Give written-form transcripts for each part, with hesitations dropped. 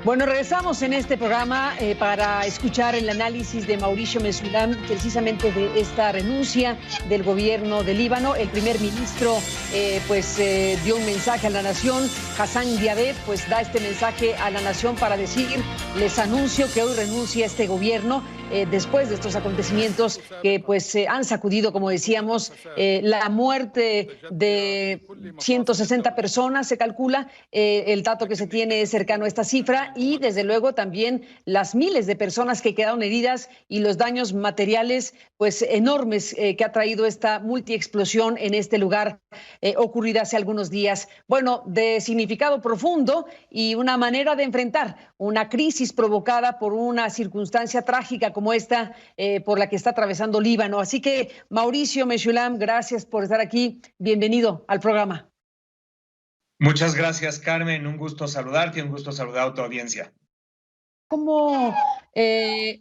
Bueno, regresamos en este programa para escuchar el análisis de Mauricio Mesulán precisamente de esta renuncia del gobierno de Líbano. El primer ministro dio un mensaje a la nación. Hassan Diabet da este mensaje a la nación para decir: les anuncio que hoy renuncia este gobierno después de estos acontecimientos que han sacudido, como decíamos, la muerte de 160 personas, se calcula. El dato que se tiene es cercano a esta cifra, y desde luego también las miles de personas que quedaron heridas y los daños materiales enormes que ha traído esta multiexplosión en este lugar ocurrida hace algunos días. Bueno, de significado profundo y una manera de enfrentar una crisis provocada por una circunstancia trágica como esta por la que está atravesando Líbano. Así que, Mauricio Mesulán, gracias por estar aquí. Bienvenido al programa. Muchas gracias, Carmen. Un gusto saludarte y un gusto saludar a tu audiencia. ¿Cómo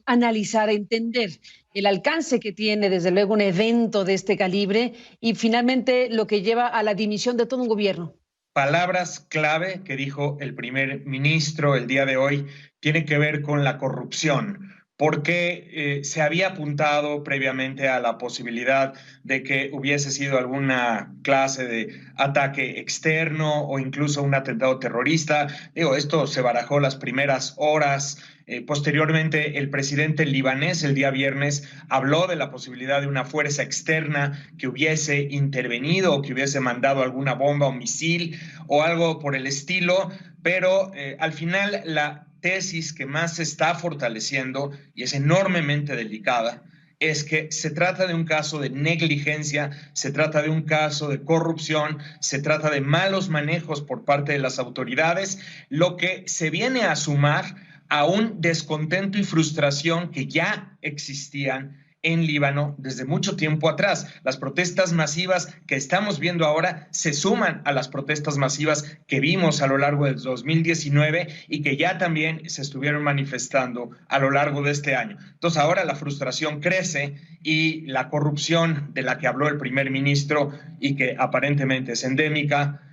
analizar, entender el alcance que tiene, desde luego, un evento de este calibre y finalmente lo que lleva a la dimisión de todo un gobierno? Palabras clave que dijo el primer ministro el día de hoy tiene que ver con la corrupción, porque se había apuntado previamente a la posibilidad de que hubiese sido alguna clase de ataque externo o incluso un atentado terrorista. Esto se barajó las primeras horas. Posteriormente, el presidente libanés el día viernes habló de la posibilidad de una fuerza externa que hubiese intervenido o que hubiese mandado alguna bomba o misil o algo por el estilo, pero al final la tesis que más se está fortaleciendo y es enormemente delicada es que se trata de un caso de negligencia, se trata de un caso de corrupción, se trata de malos manejos por parte de las autoridades, lo que se viene a sumar a un descontento y frustración que ya existían en Líbano desde mucho tiempo atrás. Las protestas masivas que estamos viendo ahora se suman a las protestas masivas que vimos a lo largo del 2019 y que ya también se estuvieron manifestando a lo largo de este año. Entonces ahora la frustración crece y la corrupción de la que habló el primer ministro y que aparentemente es endémica,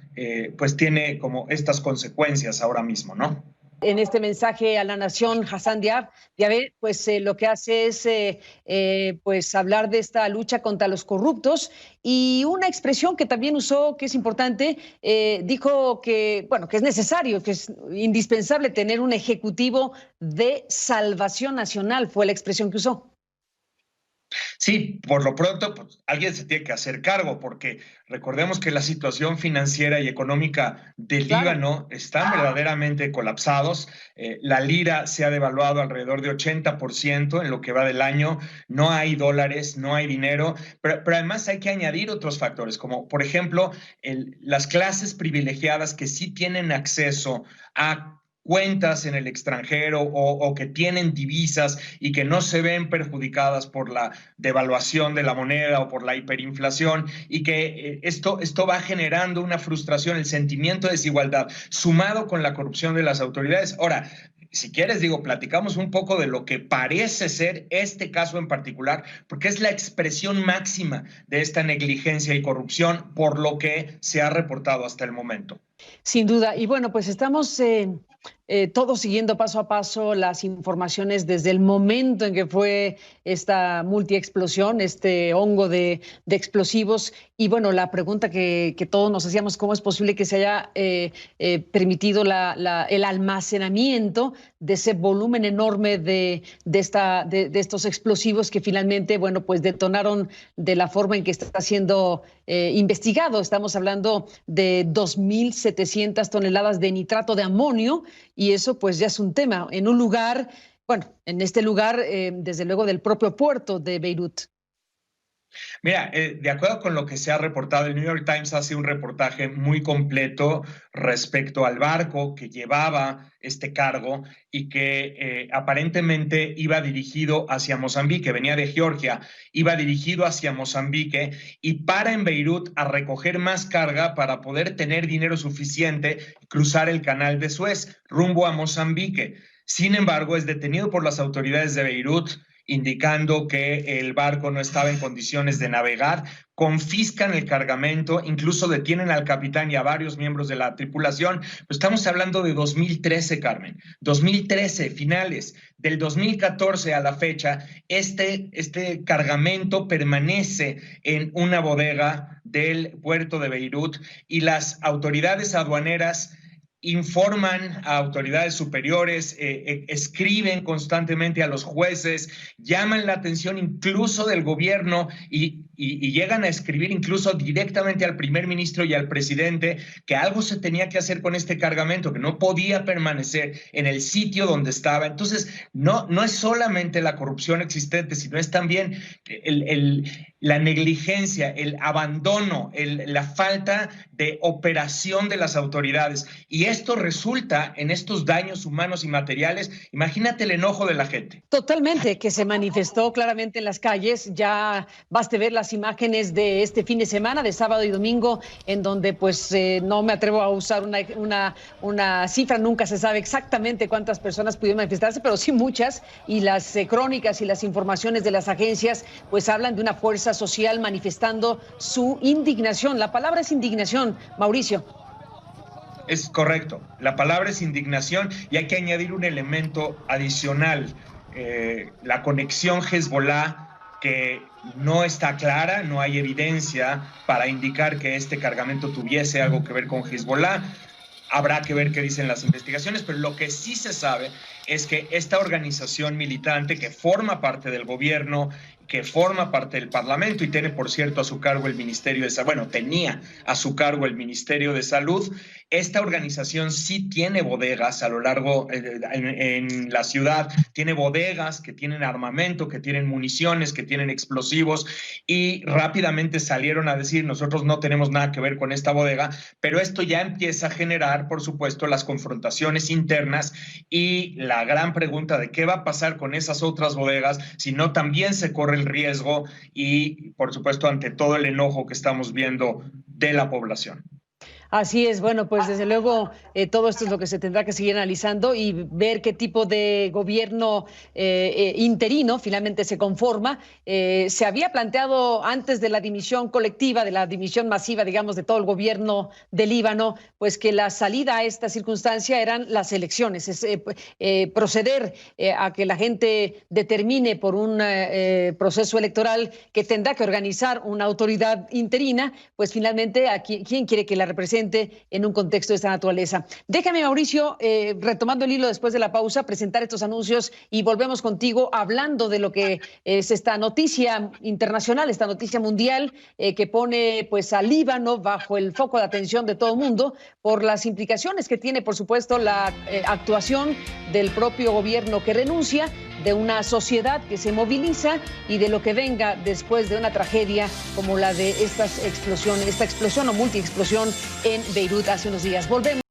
tiene como estas consecuencias ahora mismo, ¿no? En este mensaje a la nación, Hassan Diabet, lo que hace es hablar de esta lucha contra los corruptos, y una expresión que también usó, que es importante, dijo que es necesario, que es indispensable tener un ejecutivo de salvación nacional, fue la expresión que usó. Sí, por lo pronto, alguien se tiene que hacer cargo, porque recordemos que la situación financiera y económica del Líbano están verdaderamente colapsados. La lira se ha devaluado alrededor de 80% en lo que va del año. No hay dólares, no hay dinero, pero además hay que añadir otros factores, como por ejemplo las clases privilegiadas que sí tienen acceso a cuentas en el extranjero o que tienen divisas y que no se ven perjudicadas por la devaluación de la moneda o por la hiperinflación, y que esto va generando una frustración, el sentimiento de desigualdad, sumado con la corrupción de las autoridades. Ahora, si quieres, platicamos un poco de lo que parece ser este caso en particular, porque es la expresión máxima de esta negligencia y corrupción por lo que se ha reportado hasta el momento. Sin duda. Y bueno, estamos todos siguiendo paso a paso las informaciones desde el momento en que fue esta multiexplosión, este hongo de explosivos. Y bueno, la pregunta que todos nos hacíamos: ¿cómo es posible que se haya permitido el almacenamiento de ese volumen enorme de estos explosivos que finalmente, detonaron de la forma en que está siendo investigado? Estamos hablando de 2.700 toneladas de nitrato de amonio, y eso ya es un tema en un lugar, en este lugar, desde luego, del propio puerto de Beirut. Mira, de acuerdo con lo que se ha reportado, el New York Times hace un reportaje muy completo respecto al barco que llevaba este cargo y que aparentemente iba dirigido hacia Mozambique, venía de Georgia, iba dirigido hacia Mozambique y para en Beirut a recoger más carga para poder tener dinero suficiente y cruzar el canal de Suez rumbo a Mozambique. Sin embargo, es detenido por las autoridades de Beirut indicando que el barco no estaba en condiciones de navegar. Confiscan el cargamento, incluso detienen al capitán y a varios miembros de la tripulación. Pues estamos hablando de 2013, Carmen. 2013, finales. Del 2014 a la fecha, este cargamento permanece en una bodega del puerto de Beirut y las autoridades aduaneras informan a autoridades superiores, escriben constantemente a los jueces, llaman la atención incluso del gobierno y llegan a escribir incluso directamente al primer ministro y al presidente que algo se tenía que hacer con este cargamento, que no podía permanecer en el sitio donde estaba. Entonces, no es solamente la corrupción existente, sino es también la negligencia, el abandono, la falta de operación de las autoridades. Y esto resulta en estos daños humanos y materiales. Imagínate el enojo de la gente. Totalmente, que se manifestó claramente en las calles. Ya baste ver las imágenes de este fin de semana, de sábado y domingo, en donde pues no me atrevo a usar una cifra, nunca se sabe exactamente cuántas personas pudieron manifestarse, pero sí muchas, y las crónicas y las informaciones de las agencias pues hablan de una fuerza social manifestando su indignación. La palabra es indignación, Mauricio. Es correcto, la palabra es indignación y hay que añadir un elemento adicional, la conexión Hezbollah, que no está clara, no hay evidencia para indicar que este cargamento tuviese algo que ver con Hezbollah. Habrá que ver qué dicen las investigaciones, pero lo que sí se sabe es que esta organización militante que forma parte del gobierno, que forma parte del Parlamento y tiene, por cierto, a su cargo el Ministerio de Salud, bueno, tenía a su cargo el Ministerio de Salud, esta organización sí tiene bodegas a lo largo en la ciudad, tiene bodegas que tienen armamento, que tienen municiones, que tienen explosivos, y rápidamente salieron a decir, nosotros no tenemos nada que ver con esta bodega, pero esto ya empieza a generar, por supuesto, las confrontaciones internas y la gran pregunta de qué va a pasar con esas otras bodegas si no también se corre el riesgo y, por supuesto, ante todo el enojo que estamos viendo de la población. Así es, bueno, pues desde luego todo esto es lo que se tendrá que seguir analizando y ver qué tipo de gobierno interino finalmente se conforma. Se había planteado antes de la dimisión colectiva, de la dimisión masiva, digamos, de todo el gobierno de Líbano, pues que la salida a esta circunstancia eran las elecciones, proceder a que la gente determine por un proceso electoral que tendrá que organizar una autoridad interina, pues finalmente a quién quiere que la represente en un contexto de esta naturaleza. Déjame, Mauricio, retomando el hilo después de la pausa, presentar estos anuncios y volvemos contigo hablando de lo que es esta noticia internacional, esta noticia mundial que pone pues a Líbano bajo el foco de atención de todo el mundo por las implicaciones que tiene, por supuesto, la actuación del propio gobierno que renuncia, de una sociedad que se moviliza y de lo que venga después de una tragedia como la de esta explosión o multiexplosión en Beirut hace unos días. Volvemos.